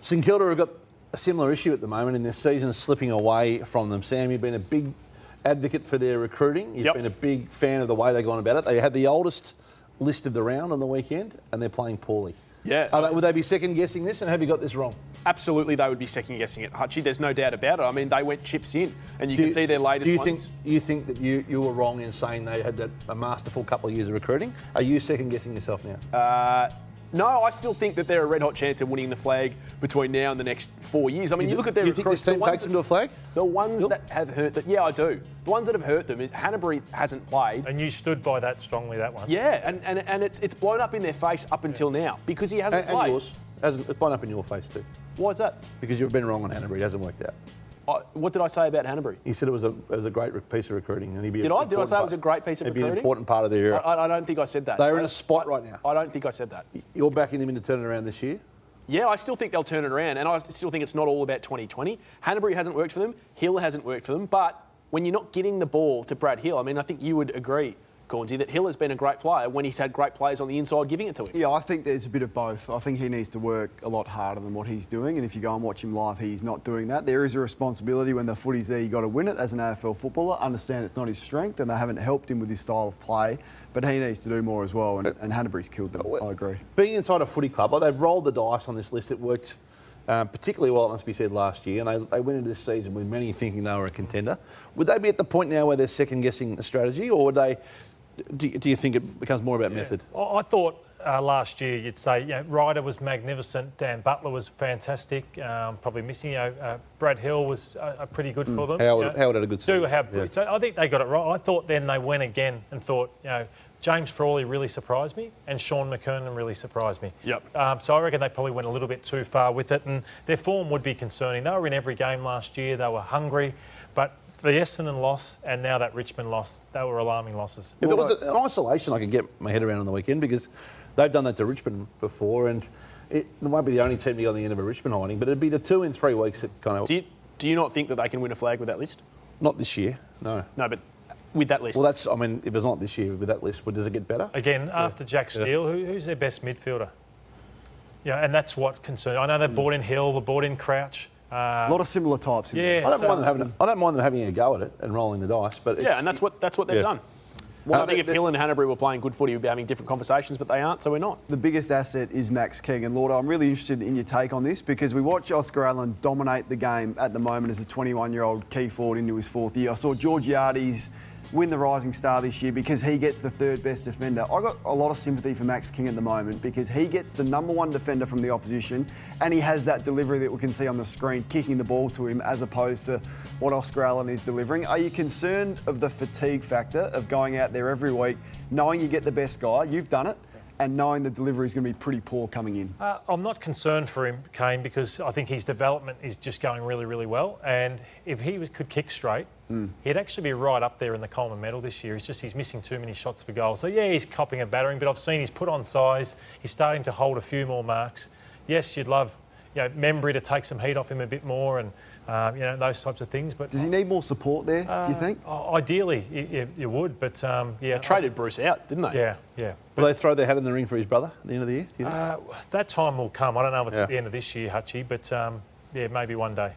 St Kilda have got a similar issue at the moment in this season, slipping away from them. Sam, you've been a big advocate for their recruiting. You've been a big fan of the way they've gone about it. They had the oldest list of the round on the weekend, and they're playing poorly. Yeah. Would they be second-guessing this, and have you got this wrong? Absolutely, they would be second-guessing it, Hutchie. There's no doubt about it. I mean, they went chips in, and you can see their latest ones. Do you think that you were wrong in saying they had a masterful couple of years of recruiting? Are you second-guessing yourself now? No, I still think that they're a red-hot chance of winning the flag between now and the next 4 years. I mean, you look at their recruits. You think this team takes them to a flag? The ones that have hurt them, yeah, I do. The ones that have hurt them is Hanbury hasn't played. And you stood by that strongly, that one. Yeah, and it's blown up in their face up until now because he hasn't played. And yours. It's blown up in your face too. Why is that? Because you've been wrong on Hanbury. It hasn't worked out. What did I say about Hanbury? You said it was a great piece of recruiting. And Did I say it was a great piece of recruiting? It'd be an important part of their era. I don't think I said that. They're in a spot right now. I don't think I said that. You're backing them into turning around this year? Yeah, I still think they'll turn it around, and I still think it's not all about 2020. Hanbury hasn't worked for them. Hill hasn't worked for them. But when you're not getting the ball to Brad Hill, I mean, I think you would agree, Cornsey, that Hill has been a great player when he's had great players on the inside giving it to him. Yeah, I think there's a bit of both. I think he needs to work a lot harder than what he's doing, and if you go and watch him live, he's not doing that. There is a responsibility when the footy's there, you've got to win it as an AFL footballer. Understand it's not his strength, and they haven't helped him with his style of play, but he needs to do more as well, and Hanbury's killed them. I agree. Being inside a footy club, they've rolled the dice on this list. It worked particularly well, it must be said, last year, and they went into this season with many thinking they were a contender. Would they be at the point now where they're second-guessing the strategy, or would they... Do you think it becomes more about method? I thought last year you'd say Ryder was magnificent, Dan Butler was fantastic, probably missing. Brad Hill was pretty good for them. Howard had a good season. So I think they got it right. I thought then they went again and thought, James Frawley really surprised me, and Sean McKernan really surprised me. Yep. So I reckon they probably went a little bit too far with it, and their form would be concerning. They were in every game last year. They were hungry, but the Essendon loss and now that Richmond loss, they were alarming losses. If it was an isolation, I could get my head around on the weekend because they've done that to Richmond before, and they won't be the only team to go on the end of a Richmond hiding, but it'd be the 2 in 3 weeks that kind of... Do you not think that they can win a flag with that list? Not this year, no. No, but with that list? Well, if it's not this year with that list, does it get better? Again, after Jack Steele, who's their best midfielder? Yeah, and that's what concerns. I know they've bought in Hill, they've bought in Crouch. A lot of similar types in there. I don't mind them having a go at it and rolling the dice, but and that's what they've done. Well, I think if Hill and Hanbury were playing good footy, we'd be having different conversations, but they aren't, so we're not. The biggest asset is Max King, and Lord, I'm really interested in your take on this because we watch Oscar Allen dominate the game at the moment as a 21-year-old key forward into his 4th year. I saw George Yardies win the Rising Star this year because he gets the 3rd best defender. I got a lot of sympathy for Max King at the moment because he gets the #1 defender from the opposition and he has that delivery that we can see on the screen, kicking the ball to him as opposed to what Oscar Allen is delivering. Are you concerned of the fatigue factor of going out there every week, knowing you get the best guy, you've done it, and knowing the delivery is going to be pretty poor coming in? I'm not concerned for him, Kane, because I think his development is just going really, really well. And if he could kick straight, he'd actually be right up there in the Coleman medal this year. It's just he's missing too many shots for goal. So, he's copping and battering, but I've seen he's put on size. He's starting to hold a few more marks. Yes, you'd love Membry to take some heat off him a bit more and, those types of things. But does he need more support there, do you think? Ideally, you would, but, They traded Bruce out, didn't they? Yeah. Will they throw their hat in the ring for his brother at the end of the year, do you think? That time will come. I don't know if it's at the end of this year, Hutchie, but, maybe one day.